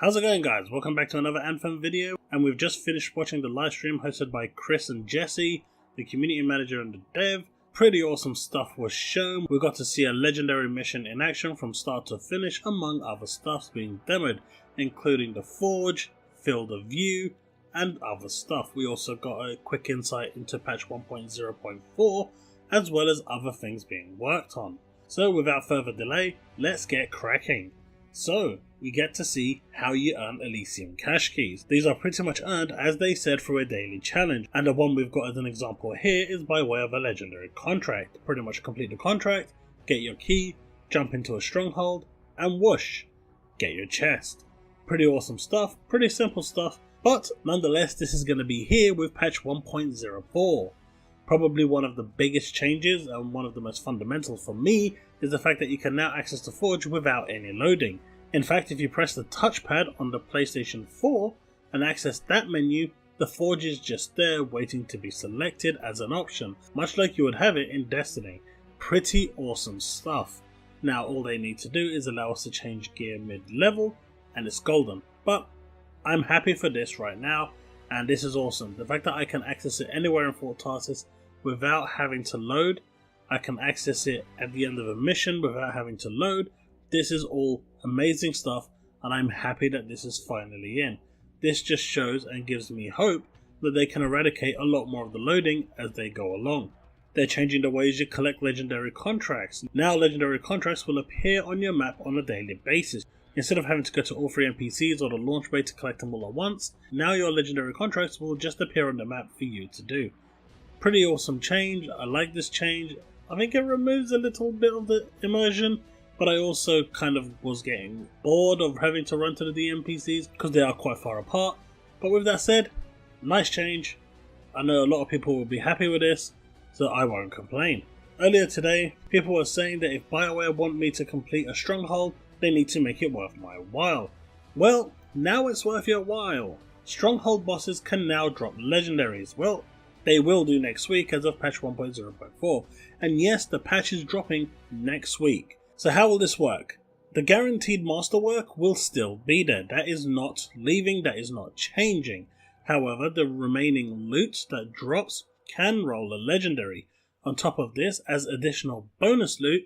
How's it going, guys? Welcome back to another Anthem video, and we've just finished watching the live stream hosted by Chris and Jesse, the community manager and the dev. Pretty awesome stuff was shown. We got to see a legendary mission in action from start to finish, among other stuff being demoed, including the Forge, Field of View, and other stuff. We also got a quick insight into patch 1.0.4, as well as other things being worked on. So without further delay, let's get cracking. So, we get to see how you earn Elysium cash keys. These are pretty much earned, as they said, through a daily challenge, and the one we've got as an example here is by way of a legendary contract. Pretty much complete the contract, get your key, jump into a stronghold, and whoosh, get your chest. Pretty awesome stuff, pretty simple stuff, but nonetheless this is going to be here with patch 1.04. Probably one of the biggest changes and one of the most fundamental for me is the fact that you can now access the Forge without any loading. In fact, if you press the touchpad on the PlayStation 4 and access that menu, the Forge is just there waiting to be selected as an option, much like you would have it in Destiny. Pretty awesome stuff. Now all they need to do is allow us to change gear mid-level and it's golden. But I'm happy for this right now, and this is awesome. The fact that I can access it anywhere in Fort Tarsis without having to load, I can access it at the end of a mission without having to load. This is all amazing stuff, and I'm happy that this is finally in. This just shows and gives me hope that they can eradicate a lot more of the loading as they go along. They're changing the ways you collect legendary contracts. Now legendary contracts will appear on your map on a daily basis. Instead of having to go to all 3 NPCs or the launch bay to collect them all at once, now your legendary contracts will just appear on the map for you to do. Pretty awesome change. I like this change. I think it removes a little bit of the immersion, but I also kind of was getting bored of having to run to the NPCs because they are quite far apart. But with that said, nice change. I know a lot of people will be happy with this, so I won't complain. Earlier today, people were saying that if BioWare want me to complete a stronghold, they need to make it worth my while. Well, now it's worth your while. Stronghold bosses can now drop legendaries. Well, they will do next week as of patch 1.0.4, and yes, the patch is dropping next week. So how will this work? The guaranteed masterwork will still be there. That is not leaving, that is not changing. However, the remaining loot that drops can roll a legendary. On top of this, as additional bonus loot,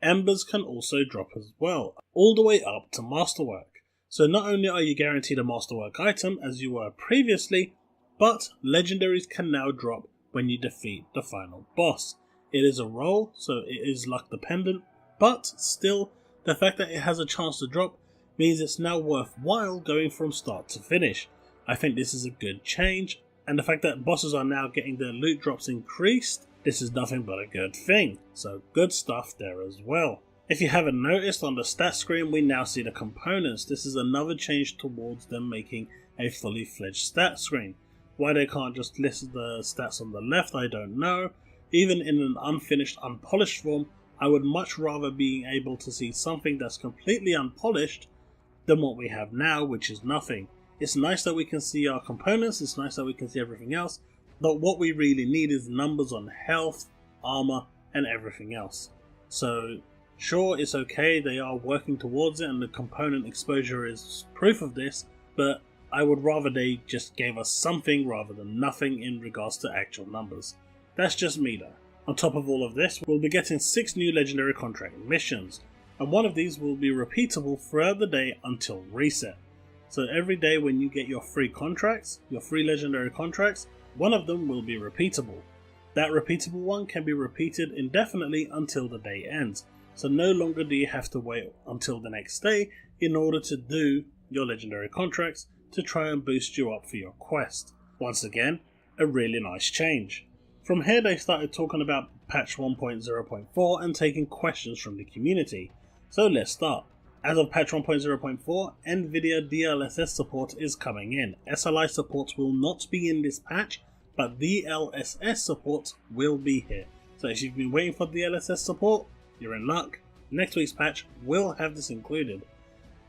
embers can also drop as well, all the way up to masterwork. So not only are you guaranteed a masterwork item as you were previously, but legendaries can now drop when you defeat the final boss. It is a roll, so it is luck dependent, but still, the fact that it has a chance to drop means it's now worthwhile going from start to finish. I think this is a good change, and the fact that bosses are now getting their loot drops increased, this is nothing but a good thing. So good stuff there as well. If you haven't noticed, on the stat screen we now see the components. This is another change towards them making a fully fledged stat screen. Why they can't just list the stats on the left, I don't know. Even in an unfinished, unpolished form, I would much rather be able to see something that's completely unpolished than what we have now, which is nothing. It's nice that we can see our components, it's nice that we can see everything else, but what we really need is numbers on health, armor, and everything else. So sure, it's okay, they are working towards it and the component exposure is proof of this, but I would rather they just gave us something rather than nothing in regards to actual numbers. That's just me though. On top of all of this, we'll be getting 6 new legendary contract missions, and one of these will be repeatable throughout the day until reset. So every day when you get your free contracts, your free legendary contracts, one of them will be repeatable. That repeatable one can be repeated indefinitely until the day ends, so no longer do you have to wait until the next day in order to do your legendary contracts to try and boost you up for your quest. Once again, a really nice change. From here they started talking about patch 1.0.4 and taking questions from the community. So let's start. As of patch 1.0.4, NVIDIA DLSS support is coming in. SLI support will not be in this patch, but DLSS support will be here. So if you've been waiting for DLSS support, you're in luck. Next week's patch will have this included.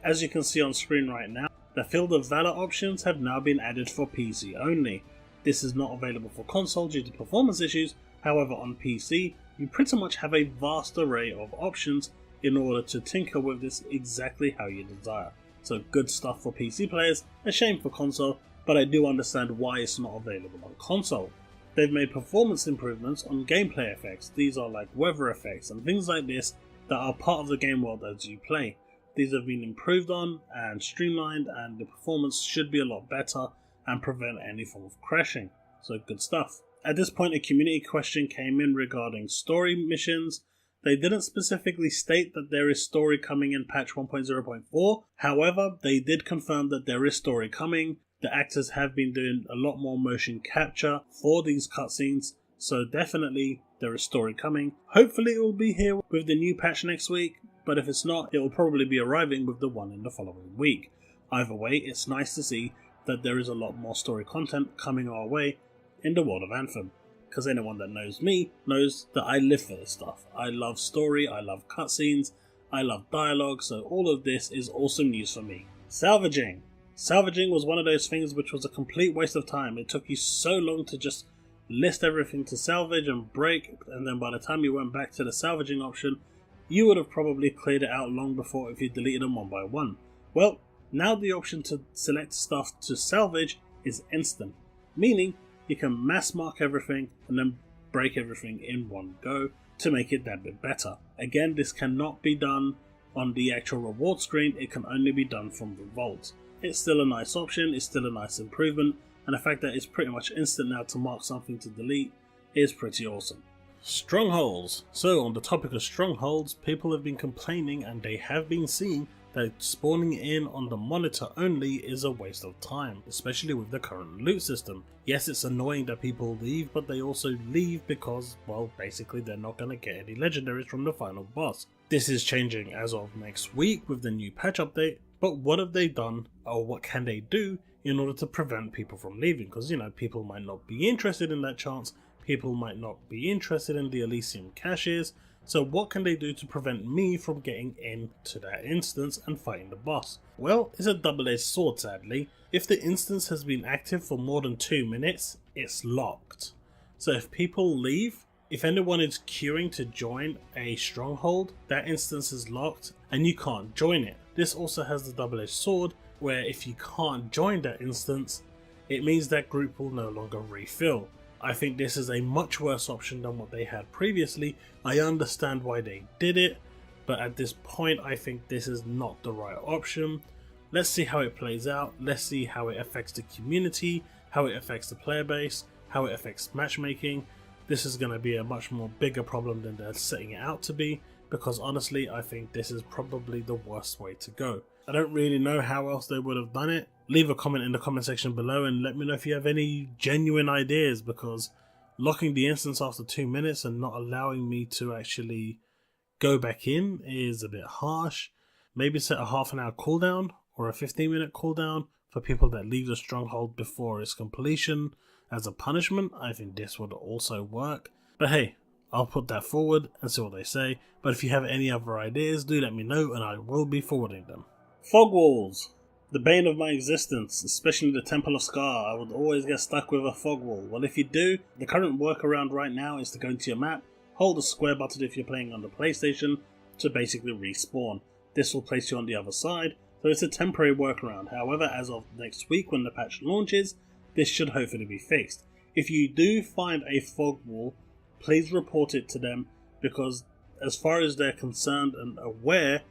As you can see on screen right now, the Field of Valor options have now been added for PC only. This is not available for console due to performance issues, however on PC, you pretty much have a vast array of options in order to tinker with this exactly how you desire. so good stuff for PC players, a shame for console, but I do understand why it's not available on console. They've made performance improvements on gameplay effects. These are like weather effects and things like this that are part of the game world as you play. These have been improved on and streamlined, and the performance should be a lot better and prevent any form of crashing. So good stuff. At this point, a community question came in regarding story missions. They didn't specifically state that there is story coming in patch 1.0.4. However, they did confirm that there is story coming. The actors have been doing a lot more motion capture for these cutscenes, so definitely there is story coming. Hopefully it will be here with the new patch next week, but if it's not, it will probably be arriving with the one in the following week. Either way, it's nice to see that there is a lot more story content coming our way in the world of Anthem, because anyone that knows me knows that I live for this stuff. I love story, I love cutscenes, I love dialogue, so all of this is awesome news for me. Salvaging. Salvaging was one of those things which was a complete waste of time. It took you so long to just list everything to salvage and break, and then by the time you went back to the salvaging option, you would have probably cleared it out long before if you deleted them one by one. Well, now the option to select stuff to salvage is instant, meaning you can mass mark everything and then break everything in one go to make it that bit better. Again, this cannot be done on the actual reward screen, it can only be done from the vault. It's still a nice option, it's still a nice improvement, and the fact that it's pretty much instant now to mark something to delete is pretty awesome. Strongholds. So on the topic of strongholds, people have been complaining and they have been seeing that spawning in on the monitor only is a waste of time, especially with the current loot system. Yes, it's annoying that people leave, but they also leave because, well, basically they're not going to get any legendaries from the final boss. This is changing as of next week with the new patch update, but what have they done, or what can they do in order to prevent people from leaving? Because, you know, people might not be interested in that chance, people might not be interested in the Elysium caches, so what can they do to prevent me from getting into that instance and fighting the boss? Well, it's a double-edged sword sadly. If the instance has been active for more than 2 minutes, it's locked. So if people leave, if anyone is queuing to join a stronghold, that instance is locked and you can't join it. This also has the double-edged sword where if you can't join that instance, it means that group will no longer refill. I think this is a much worse option than what they had previously. I understand why they did it, but at this point I think this is not the right option. Let's see how it plays out, let's see how it affects the community, how it affects the player base, how it affects matchmaking. This is going to be a much more bigger problem than they're setting it out to be, because honestly I think this is probably the worst way to go. I don't really know how else they would have done it. Leave a comment in the comment section below and let me know if you have any genuine ideas, because locking the instance after 2 minutes and not allowing me to actually go back in is a bit harsh. Maybe set a half an hour cooldown or a 15-minute cooldown for people that leave the stronghold before its completion as a punishment. I think this would also work. But hey, I'll put that forward and see what they say. But if you have any other ideas, do let me know and I will be forwarding them. Fog walls. The bane of my existence, especially the Temple of Scar. I would always get stuck with a fog wall. Well, if you do, the current workaround right now is to go into your map, hold the square button if you're playing on the PlayStation to basically respawn. This will place you on the other side, so it's a temporary workaround. However, as of next week when the patch launches, this should hopefully be fixed. If you do find a fog wall, please report it to them, because as far as they're concerned and aware,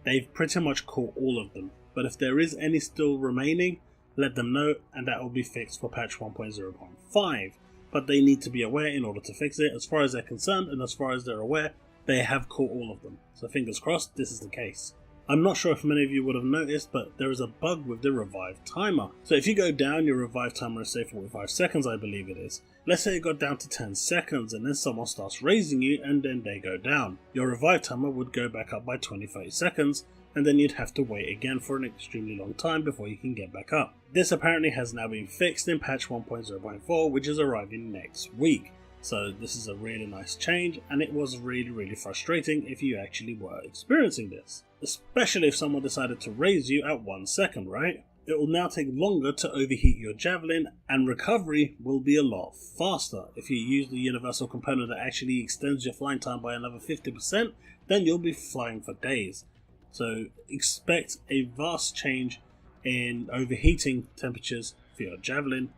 they've pretty much caught all of them. But if there is any still remaining, let them know and that will be fixed for patch 1.0.5. But they need to be aware in order to fix it. As far as they're concerned and as far as they're aware, they have caught all of them. So fingers crossed this is the case. I'm not sure if many of you would have noticed, but there is a bug with the revive timer. So if you go down, your revive timer is say 45 seconds, I believe it is. Let's say it got down to 10 seconds and then someone starts raising you and then they go down. Your revive timer would go back up by 20-30 seconds and then you'd have to wait again for an extremely long time before you can get back up. This apparently has now been fixed in patch 1.0.4, which is arriving next week. So this is a really nice change, and it was really frustrating if you actually were experiencing this. Especially if someone decided to raise you at 1 second, right? It will now take longer to overheat your javelin, and recovery will be a lot faster. If you use the universal component that actually extends your flying time by another 50%, then you'll be flying for days. So expect a vast change in overheating temperatures for your Javelin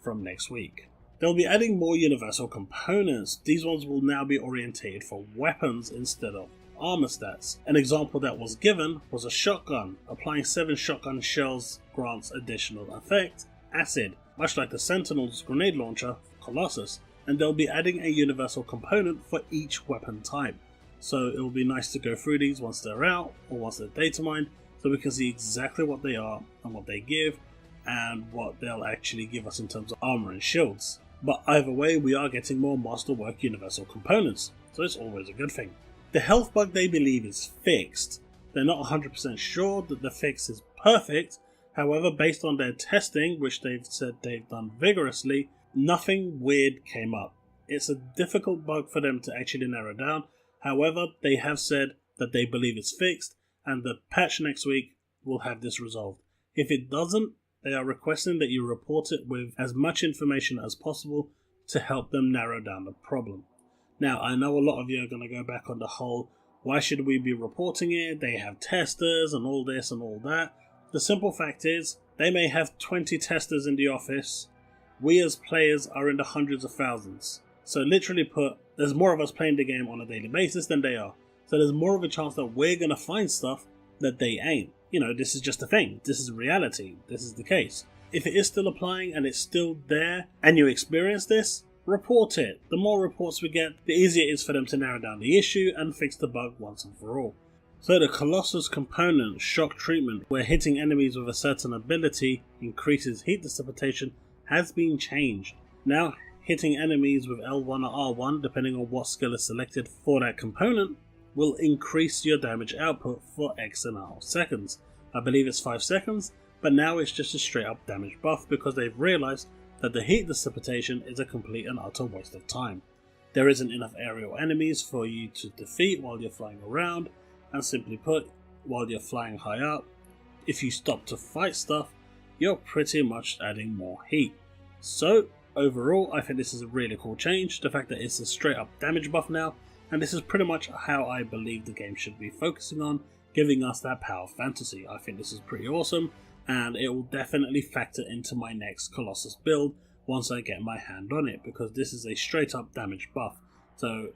from next week. They'll be adding more universal components. These ones will now be orientated for weapons instead of armor stats. An example that was given was a shotgun. Applying 7 shotgun shells grants additional effect, acid, much like the Sentinel's grenade launcher for Colossus, and they'll be adding a universal component for each weapon type. So it will be nice to go through these once they're out or once they're data mined, so we can see exactly what they are and what they give and what they'll actually give us in terms of armor and shields. But either way, we are getting more Masterwork universal components, so it's always a good thing. The health bug they believe is fixed. They're not 100% sure that the fix is perfect, however, based on their testing, which they've said they've done vigorously, nothing weird came up. It's a difficult bug for them to actually narrow down, however, they have said that they believe it's fixed, and the patch next week will have this resolved. If it doesn't, they are requesting that you report it with as much information as possible to help them narrow down the problem. Now, I know a lot of you are going to go back on the whole, why should we be reporting it? They have testers and all this and all that. The simple fact is, they may have 20 testers in the office. We as players are in the hundreds of thousands. So literally put, there's more of us playing the game on a daily basis than they are. So there's more of a chance that we're going to find stuff that they ain't. You know, this is just a thing. This is reality. This is the case. If it is still applying and it's still there and you experience this, report it. The more reports we get, the easier it is for them to narrow down the issue and fix the bug once and for all. So the Colossus component, Shock Treatment, where hitting enemies with a certain ability increases heat dissipation, has been changed. Now, hitting enemies with L1 or R1, depending on what skill is selected for that component, will increase your damage output for X amount of seconds. I believe it's 5 seconds, but now it's just a straight up damage buff because they've realised that the heat dissipation is a complete and utter waste of time. There isn't enough aerial enemies for you to defeat while you're flying around, and simply put, while you're flying high up, if you stop to fight stuff, you're pretty much adding more heat. So overall, I think this is a really cool change, the fact that it's a straight up damage buff now, and this is pretty much how I believe the game should be focusing on, giving us that power fantasy. I think this is pretty awesome, and it will definitely factor into my next Colossus build once I get my hand on it, because this is a straight up damage buff, so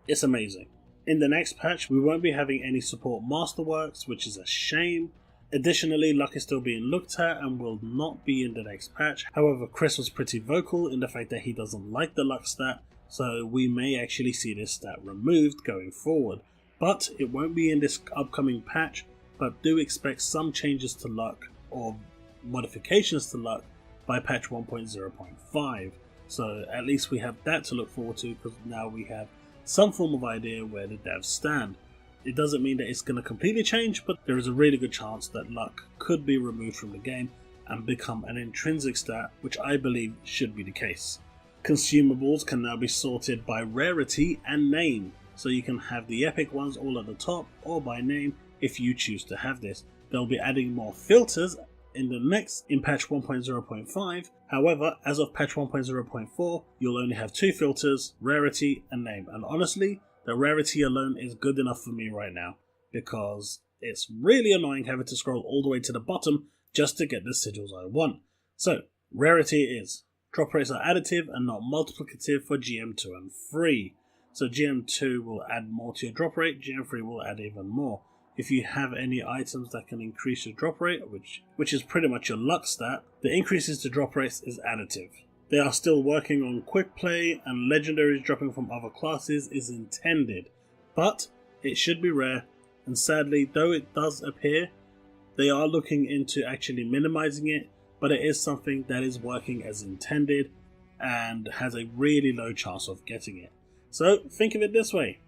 it's amazing. In the next patch, we won't be having any support masterworks, which is a shame. Additionally, luck is still being looked at and will not be in the next patch. However, Chris was pretty vocal in the fact that he doesn't like the luck stat, so we may actually see this stat removed going forward. But it won't be in this upcoming patch, but do expect some changes to luck or modifications to luck by patch 1.0.5. So at least we have that to look forward to, because now we have some form of idea where the devs stand. It doesn't mean that it's going to completely change, but there is a really good chance that luck could be removed from the game and become an intrinsic stat, which I believe should be the case. Consumables can now be sorted by rarity and name, so you can have the epic ones all at the top or by name if you choose to have this. They'll be adding more filters in patch 1.0.5. However, as of patch 1.0.4, you'll only have 2 filters, rarity and name. And honestly, the rarity alone is good enough for me right now, because it's really annoying having to scroll all the way to the bottom just to get the sigils I want. So, rarity is, drop rates are additive and not multiplicative for GM2 and 3. So GM2 will add more to your drop rate, GM3 will add even more. If you have any items that can increase your drop rate, which is pretty much your luck stat, the increases to drop rates is additive. They are still working on quick play, and legendaries dropping from other classes is intended, but it should be rare, and sadly, though it does appear, they are looking into actually minimizing it, but it is something that is working as intended and has a really low chance of getting it. So think of it this way: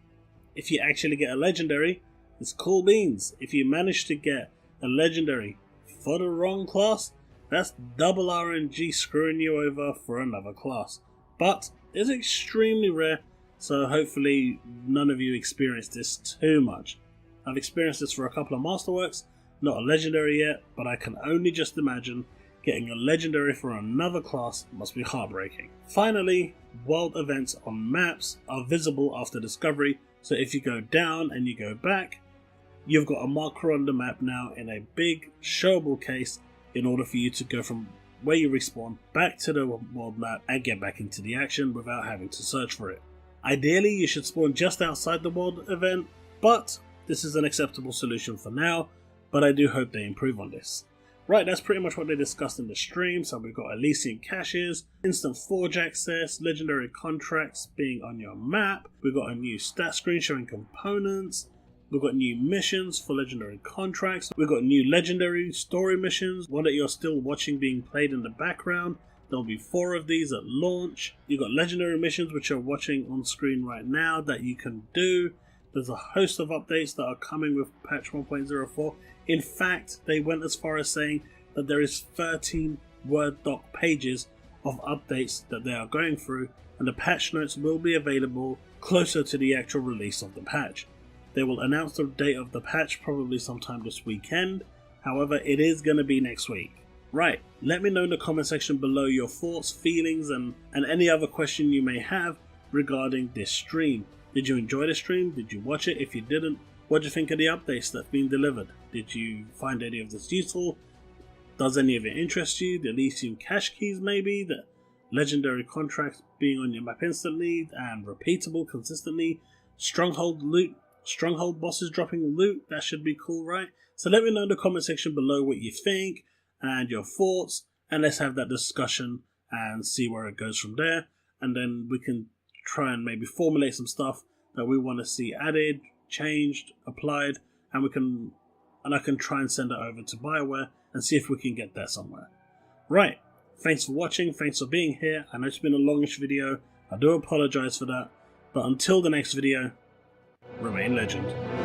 if you actually get a legendary, it's cool beans. If you manage to get a legendary for the wrong class, that's double RNG screwing you over for another class. But it's extremely rare, so hopefully none of you experience this too much. I've experienced this for a couple of masterworks, not a legendary yet, but I can only just imagine getting a legendary for another class must be heartbreaking. Finally, world events on maps are visible after discovery, so if you go down and you go back, you've got a marker on the map now in a big, showable case in order for you to go from where you respawn back to the world map and get back into the action without having to search for it. Ideally, you should spawn just outside the world event, but this is an acceptable solution for now, but I do hope they improve on this. Right, that's pretty much what they discussed in the stream. So we've got Elysian caches, instant forge access, legendary contracts being on your map, we've got a new stat screen showing components, we've got new missions for legendary contracts, we've got new legendary story missions, one that you're still watching being played in the background. There'll be 4 of these at launch. You've got legendary missions which you're watching on screen right now that you can do. There's a host of updates that are coming with patch 1.04. In fact, they went as far as saying that there is 13 Word doc pages of updates that they are going through, and the patch notes will be available closer to the actual release of the patch. They will announce the date of the patch probably sometime this weekend, however it is going to be next week. Right, let me know in the comment section below your thoughts, feelings and any other question you may have regarding this stream. Did you enjoy the stream? Did you watch it? If you didn't, what do you think of the updates that's been delivered? Did you find any of this useful? Does any of it interest you? The Elysian cache keys maybe? The legendary contracts being on your map instantly and repeatable consistently? Stronghold loot? Stronghold bosses dropping loot? That should be cool, right? So let me know in the comment section below what you think and your thoughts, and let's have that discussion and see where it goes from there, and then we can try and maybe formulate some stuff that we want to see added, changed, applied, and I can try and send it over to BioWare and see if we can get there somewhere. Right, thanks for watching, thanks for being here. I know it's been a longish video, I do apologize for that, but until the next video, remain legend.